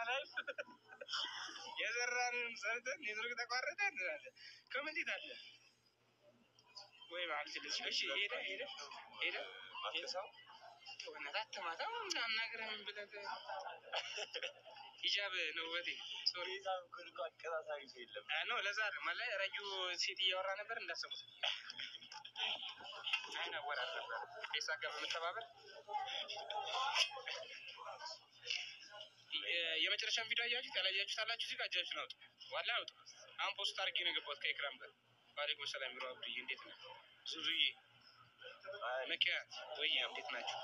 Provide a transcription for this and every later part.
ላይፍ የዘራንን ሰርተን ኔትወርክ ተቋረጠ እንላለን። ኮሜንት አለ ወይ ማለት ስለዚህ እሺ ሄደ ማጥሰው ወናታት ተማታው እናናገረን ብለህ ሂጃብ ነው ወዲ ሶሪ ሂጃብ ኩልኩ አቀራሳይ የለም ነው ለዛ ማለት ረጁ ሲቲ ያወራ ነበር እንዳሰሙት አይና ወራ ነበር ኢሳካ በመተባበር የመጨረሻው ቪዲዮ ያያችሁት አላችሁ እዚህ ጋር እጃችሁን አውጡ ዋላ አውጡ አሁን ፖስት አድርጌ ነው የገባሁት ከኢክራም ጋር ዋሌኩም ሰላም ቢሮ አብዱዬ እንዴት ነህ ዙዙዬ መኪያ ወይ እንዴት ናችሁ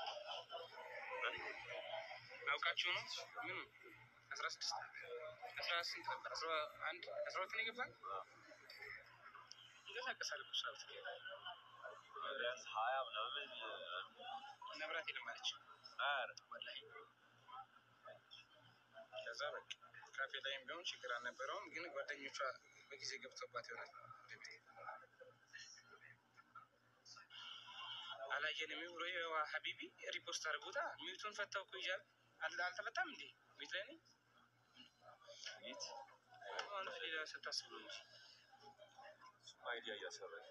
አውቃችሁ ነው ምን 16 ነበር 11 12 ነው የገባን ይንቀሳቀሳል እኮ ሰዓት ቢያንስ 20 ምናምን ነብራት ይለማለች አረ ወላሂ ከዛ በቃ ካፌ ላይም ቢሆን ችግር አልነበረውም ግን ጓደኞቿ በጊዜ ገብተውባት ይሆናል አላየንም ብሎ ያው ሀቢቢ ሪፖስት አድርጎታ ሚውቱን ፈታው እኮ ይጃል አልተፈታም እንዴ ሚት ላይ ነኝ ሚት አንተ ሌላ ስታስብ ነው አይዲያ ያሰራኝ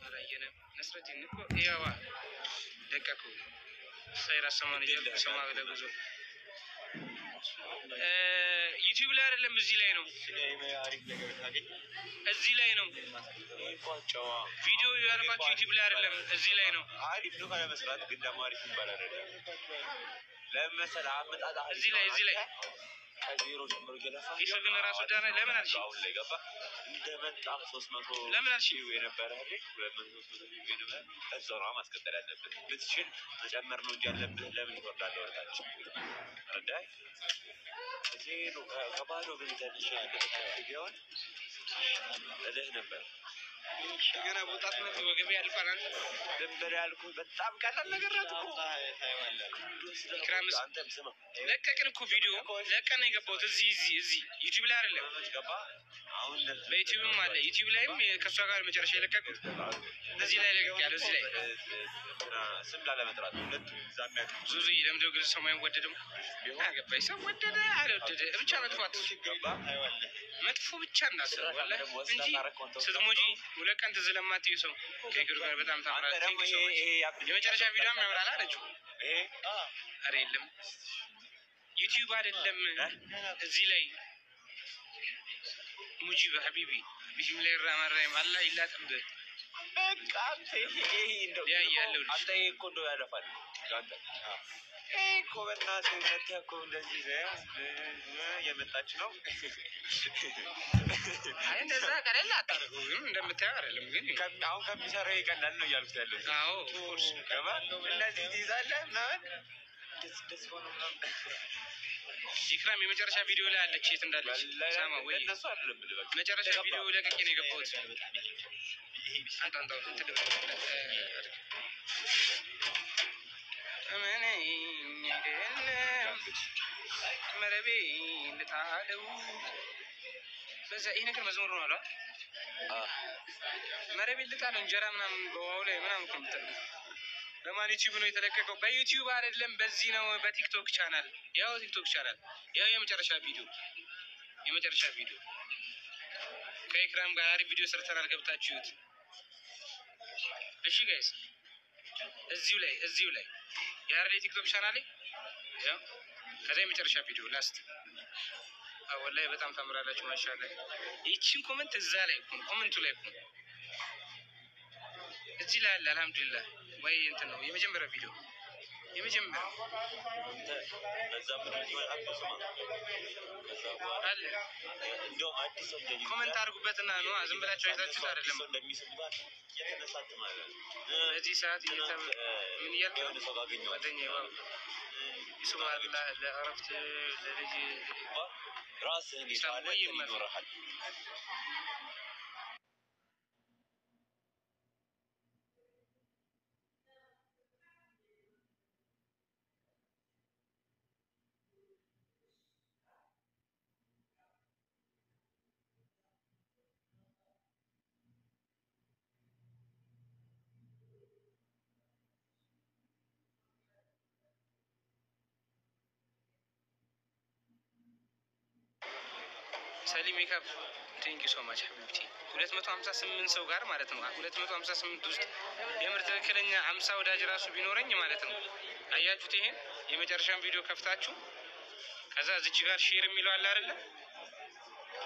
አላየንም ነስረዲን እኮ ያው ደቀቁ ሳይራ ሰማን ይጀል ሰማ ለጉዞ ዩቲዩብ ላይ አይደለም እዚህ ላይ ነው አሪፍ ነገር ታገኝ እዚህ ላይ ነው ቋጫዋ ቪዲዮ ያልኳችሁ ዩቲዩብ ላይ አይደለም እዚህ ላይ ነው አሪፍ ነው ካለ መስራት ግን ደግሞ አሪፍ ይባላል አይደል ለምሳሌ አመጣጣ እዚህ ላይ ከዜሮ ጀምሮ ገለፋ ይሽግን ራሱ ዳና ለምን አልሽ አሁን ላይ ገባ እንደመጣ 300 ለምን አልሽ የነበረ አይደል 200 የነበረ እዛው ነው ማስቀጠል ያለበት ብትችል መጨመር ነው እንጂ ያለብህ ለምን ይወርዳል ወርታች አረዳይ ዜሮ ከባዶ በልተልሽ ቢሆን እልህ ነበር ገና ቦታት ነው ወገብ ያልፋል አንተ ደንበር ያልኩ በጣም ቀላል ነገር ነው እኮ ኢክራምስ አንተም ስማ ለቀቅን እኮ ቪዲዮ ለቀን የገባሁት እዚህ ዩቲዩብ ላይ አይደለም ገባ አሁን በዩቲዩብም አለ ዩቲዩብ ላይም ከሷ ጋር መጨረሻ የለቀቁት እዚህ ላይ ለቀቅ ያለው እዚህ ላይ ስም ላለመጥራት ሁለቱም ዛሚያ ዙዙ ለምደው ግን ሰማይ ወደደም አገባይ ሰው ወደደ አልወደደ ብቻ መጥፋት ገባ መጥፎ ብቻ እንዳሰብ ወላሂ እንጂ ስትሞጂ ሁለት ቀን ተዘለማትዩ ሰው ከግሩ ጋር በጣም ታምራለች ይሄ የመጨረሻ ቪዲዮም ያምራል አለች ይሄ አረ የለም ዩቲዩብ አይደለም እዚህ ላይ ሙጂብ ሀቢቢ ቢስሚላሂ الرحمن الرحيم አላህ ይላጥብ በቃ ይሄ እንደው ያያለው አንተ እኮ እንደው ያለፋል አንተ እኮ በእናትህ መተህ እኮ እንደዚህ ነው የመጣች ነው አይ እንደዛ ቀለል አታርጉ ግን እንደምታየው አይደለም ግን አሁን ከሚሰራው ይቀላል ነው ያልኩት ያለው አዎ ኦፍኮርስ ገባ እንደዚህ ይዛለህ ማለት ደስ ሆኖ ነው ኢክራም የመጨረሻ ቪዲዮ ላይ አለች የት እንዳለች ሰማ ወይ እነሱ አይደለም ልበል መጨረሻ ቪዲዮ ለቀቄ ነው የገባሁት አንተ አማኔ ይደለም መረቤ ልታለው በዛ ይሄ ነገር መዝሙር ነው አላ መረቤ ልታለው እንጀራ ምናምን በዋው ላይ ምናምን ኮምፒውተር በማን ዩቲዩብ ነው የተለቀቀው በዩቲዩብ አይደለም በዚህ ነው በቲክቶክ ቻናል ያው ቲክቶክ ቻናል ያው የመጨረሻ ቪዲዮ ከኢክራም ጋር አሪፍ ቪዲዮ ሰርተናል ገብታችሁት እሺ ጋይስ እዚሁ ላይ ያሬ ቲክቶክ ቻናል ያው ከዛ የመጨረሻ ቪዲዮ ላስት ወላሂ በጣም ታምራላችሁ ማሻአላ ይቺን ኮሜንት እዛ ላይ ኮሜንቱ ላይ እዚህ ላይ አለ አልহামዱሊላህ ወይ እንትን ነው የመጀመሪያ ቪዲዮ በዛ ምን ይሆን አጥቶስማ ከዛ አለ እንደው አዲስ እንደዚህ ኮሜንት አድርጉበትና ነው ዝም ብላችሁ አይታችሁት አይደለም እንደሚስቡት የተነሳት ማለት በዚህ ሰዓት ምን ይያል ነው ሰው አገኘው ወደኛው ሱብሃንአላህ ለአረፍት ለልጅ ራስህን ይኖርሃል ሰሊም ሜካፕ ቴንኪ ሶ ማች ሀቢብቲ 258 ሰው ጋር ማለት ነው። 258 ውስጥ የምር ትክክለኛ 50 ወዳጅ ራሱ ቢኖረኝ ማለት ነው። አያችሁት? ይሄን የመጨረሻውን ቪዲዮ ከፍታችሁ ከዛ እዚች ጋር ሼር የሚለው አለ አይደለ?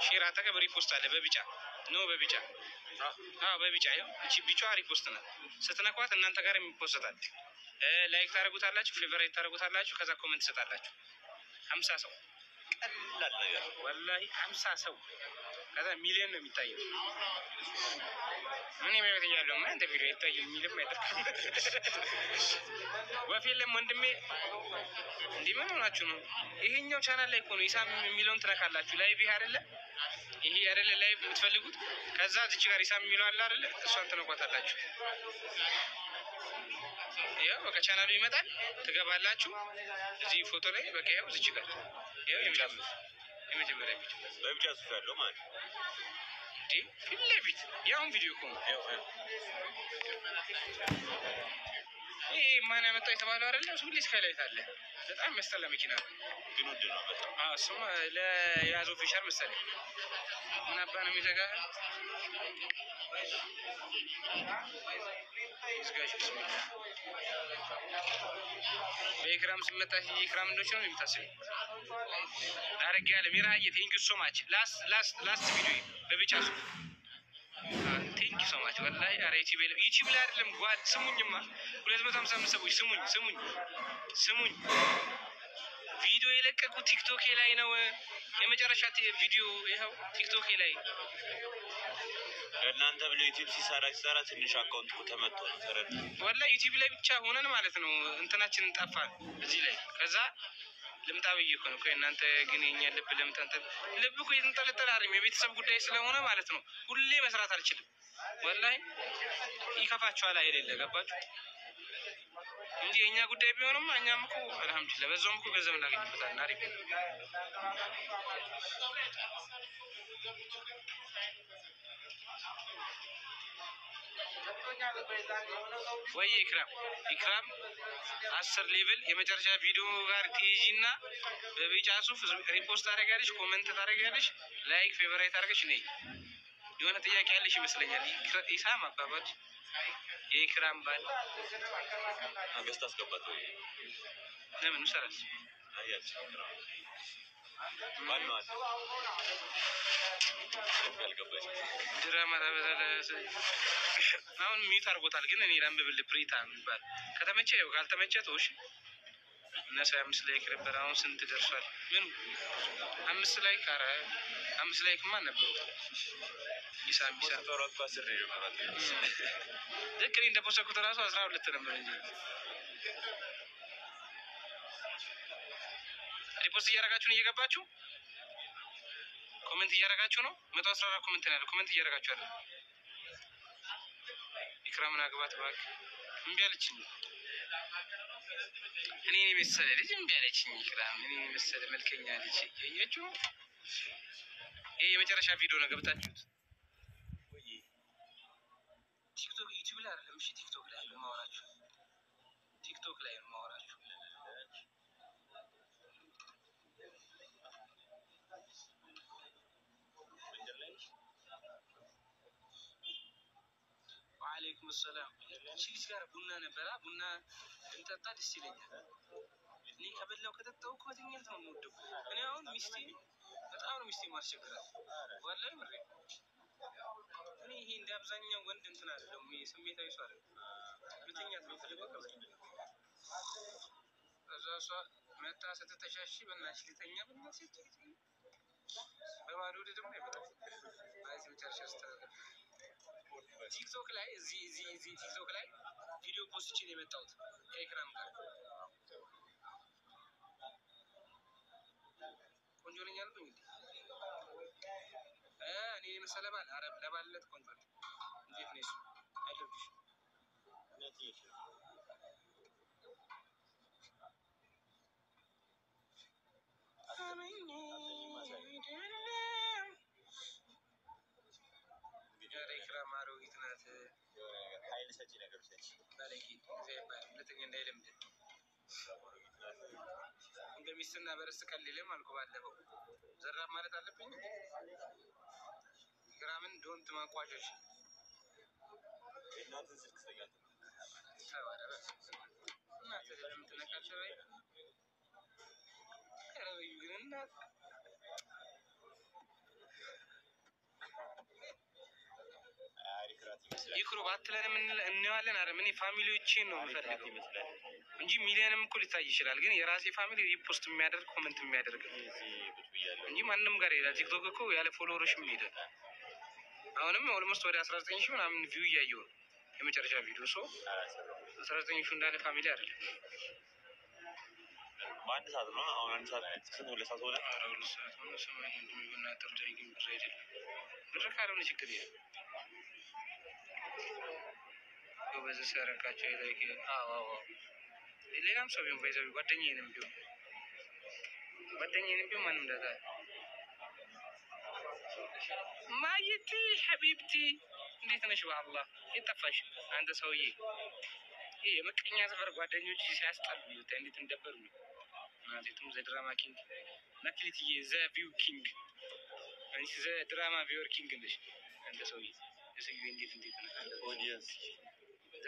ሼር አጠገብ ሪፖስት አለ በቢጫ ኖ በቢጫ በቢጫ ይኸው እቺ ቢጫዋ ሪፖስት ናት። ስትነኳት እናንተ ጋር የሚፖስታል። ላይክ ታደርጉታላችሁ፣ ፌቨራይት ታደርጉታላችሁ፣ ከዛ ኮሜንት ትሰጣላችሁ። 50 ሰው ቀላል ነገር ወላሂ 50 ሰው ከዛ ሚሊዮን ነው የሚታየው። ምን የሚወት ያለው ማለት ቪዲዮ ይታየው የሚልም አይደለም። ወፍ የለም ወንድሜ እንዴ ምን ሆናችሁ ነው? ይሄኛው ቻናል ላይ እኮ ነው ኢሳም የሚለውን ትነካላችሁ። ላይቭ ይሄ አይደለ? ይሄ አይደለ ላይቭ የምትፈልጉት? ከዛ እዚች ጋር ኢሳም የሚለው አለ አይደለ? እሷን ትነኳታላችሁ። ያው በቃ ቻናሉ ይመጣል፣ ትገባላችሁ እዚህ ፎቶ ላይ በቃ ያው እዚች ጋር ያው የመጀመሪያ ቪዲዮ በብቻ ጽፍ ያለው ማለት ነው። ፊት ለፊት ያውን ቪዲዮ እኮ ነው። ይሄ ማን ያመጣው የተባለው አይደለ? ሁሌ ስካይላይት አለ። በጣም የሚያስጠላ መኪና ነው፣ ግን ውድ ነው በጣም። እሱማ ለያዘው ፊሸር መሰለኝ ምን አባ ነው የሚዘጋ ዝጋሽ ብስሚላ በኢክራም ሲመጣ ኢክራም እንደሆነ ነው የምታስበው። አረጋ ያለ ሚራዬ ቴንክ ዩ ሶ ማች ላስት ቪዲዮ በብቻ ሱፍ ቴንክ ዩ ሶ ማች ወላሂ። አረ ዩቲዩብ ላይ አይደለም ጓድ ስሙኝማ 255 ሰዎች ስሙኝ ቪዲዮ የለቀቁት ቲክቶክ ላይ ነው። የመጨረሻ ቪዲዮ ይኸው ቲክቶክ ላይ እናንተ ብለ ዩቲዩብ ሲሰራ ትንሽ አካውንት ተመቶ ነው ተረድ ወላሂ ዩቲዩብ ላይ ብቻ ሆነን ማለት ነው እንትናችንን ጠፋን እዚህ ላይ። ከዛ ልምጣ ብዬ እኮ ነው እናንተ ግን የኛ ልብ ልብ እኮ የተንጠለጠለ አይደለም። የቤተሰብ ጉዳይ ስለሆነ ማለት ነው ሁሌ መስራት አልችልም ወላሂ። ይከፋችኋል አይደለ? ገባችሁ እንጂ የኛ ጉዳይ ቢሆንም እኛም እኮ አልሐምዱሊላህ በዛውም እኮ ገንዘብ እናገኝበታለን። አሪፍ ወይ ኢክራም 10 ሌቭል የመጨረሻ ቪዲዮ ጋር ትይጂና በቢጫ ሱፍ ሪፖስት ታደርጋለሽ፣ ኮሜንት ታደርጋለሽ፣ ላይክ ፌቨራይት አድርገሽ ነይ። የሆነ ጥያቄ ያለሽ ይመስለኛል። ኢሳም አባባል የኢክራም ባል አገስት አስገባት ወይ ለምን ሰራስ አያች ማን ነው ድራማ ታበዛለህ። አሁን ሚዩት አድርጎታል፣ ግን እኔ ላንብብል ፕሪታ የሚባል ከተመቸ ይኸው፣ ካልተመቸ ተውሽ። እነሱ 5 ላይክ ነበር፣ አሁን ስንት ደርሷል? ምን 5 ላይክ? ኧረ 5 ላይክ ማን ነበሩ? ኢሳም ተሯት ፓስር ነው ማለት ነው። ልክ እንደ ፖስተኩት ራሱ 12 ነበር እንጂ ሪፖስት እያደረጋችሁ ነው፣ እየገባችሁ ኮሜንት እያደረጋችሁ ነው። 114 ኮሜንት ነው ያለው። ኮሜንት እያደረጋችሁ አይደል? ኢክራምን አግባት እባክህ። እምቢ አለችኝ። እኔ መሰለ ልጅ እምቢ አለችኝ። ኢክራም እኔ መሰለ መልከኛ ልጅ ያያችሁ። ይሄ የመጨረሻ ቪዲዮ ነው፣ ገብታችሁት ወይ? ቲክቶክ ዩቲዩብ ላይ አይደለም እሺ፣ ቲክቶክ ላይ ነው ማወራችሁ። ቲክቶክ ላይ ነው ማወራችሁ። ወአለይኩም ሰላም። ቺሊስ ጋር ቡና ነበራ። ቡና እንጠጣ ደስ ይለኛል። እኔ ከበላው ከጠጣው እኮ በትኛት ነው የምወደው። እኔ አሁን ሚስቴ በጣም ነው ሚስቴ ማስቸገራት ወላሂ ምሬ። እኔ ይሄ እንደ አብዛኛው ወንድ እንትን አይደለም፣ ይሄ ስሜታዊ ሰው አይደለም። በትኛት ነው ፈልገው ከበላው እዛ እሷ መታ ስትተሻሽ በእናትሽ ልተኛ በእናትሽ በባዶ ወደ ደግሞ ይመጣል። ባይዚ መጨረሻ አስተካከል። ቲክቶክ ላይ እዚህ ቲክቶክ ላይ ቪዲዮ ፖስት ነው የመጣሁት ከኢክራም ጋር። ቆንጆ ነኝ አልኩኝ እንዴ? እኔ መሰለ ባል አረብ ለባልነት ቆንጆ ነኝ። እንዴት ነሽ? አይደብሽ ነጥይሽ ኢክራም አሮጊት ናት። ኃይል ሰጪ ነገር ሰጪ ባለጌ ሁለተኛ እንዳይለምድ በሚስትና በርስ ቀልልም አልኩ ባለፈው ዘራፍ ማለት አለብኝ ግራምን ዶንት ማቋጨሽ እናንተን ስልክ ሰጋት ታዋራ እና ስለምን ተነካቸው ወይ ከረዩ ግንና ይክሩ ባትለን ምን እንዋለን አረ ምን ፋሚሊዎችን ነው የምፈልገው እንጂ ሚሊየንም እኮ ሊታይ ይችላል ግን የራሴ ፋሚሊ ሪፖስት የሚያደርግ ኮሜንት የሚያደርግ እንጂ ማንንም ጋር ይላል ቲክቶክ እኮ ያለ ፎሎወርሽም ይሄዳል አሁንም ኦልሞስት ወደ 19000 ምናምን ቪው እያየሁ ነው የመጨረሻ ቪዲዮ ሶ 19000 እንዳለ ፋሚሊ አይደለም በአንድ ሰዓት ነው አሁን አንድ ሰዓት ስንት ሁለት ሰዓት ሆነ ሁለት ሰዓት ሆነ ሰማይ እንደሚሆን አጥርዳይ ግን ብር አይደለም ብር ካልሆነ ችግር የለም በዚህ ሰረካቸው ይላይክ አዎ ሌላም ሰው ቢሆን ባይዘው ጓደኛዬንም ቢሆን ማንም እንደዛ ማየቲ ሐቢብቲ እንዴት ነሽ በአላህ ይጠፋሽ አንተ ሰውዬ ይሄ የመቀኛ ሰፈር ጓደኞች ሲያስጠሉ እንዴት እንደበሩ ማለትም ዘድራማ ኪንግ ናክሊቲዬ ዘ ቪው ኪንግ አንቺ ዘ ድራማ ቪውር ኪንግ ነሽ አንተ ሰውዬ እሰይ እንዴት ነው ኦዲየንስ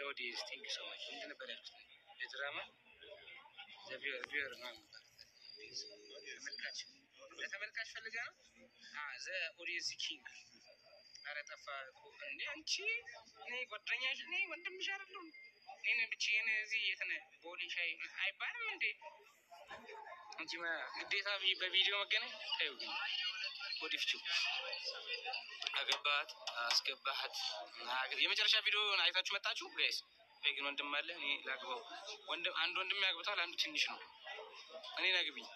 ኦዲየንስ ቲንክ ሶ ማች እንዴ ነበር ያልኩት የድራማ ዘ ቪውር ነው ተመልካች ፈልጋ ነው ዘ ኦዲየንስ ኪንግ አረ ጠፋ እንዴ አንቺ እኔ ጓደኛሽ ነኝ ወንድምሽ አይደለም እኔ ብቻዬን እዚህ የት ነህ ቦሊ ሻይ አይባልም እንዴ አንቺ ግዴታ በቪዲዮ መገናኘት ታዩ ግን ወዲፍቹ አገባት አስገባህት የመጨረሻ ቪዲዮውን አይታችሁ መጣችሁ ጋይስ ግን ወንድም አለ እኔ ላግባው ወንድም አንድ ወንድም ያግብታል አንዱ ትንሽ ነው እኔ ናግብኝ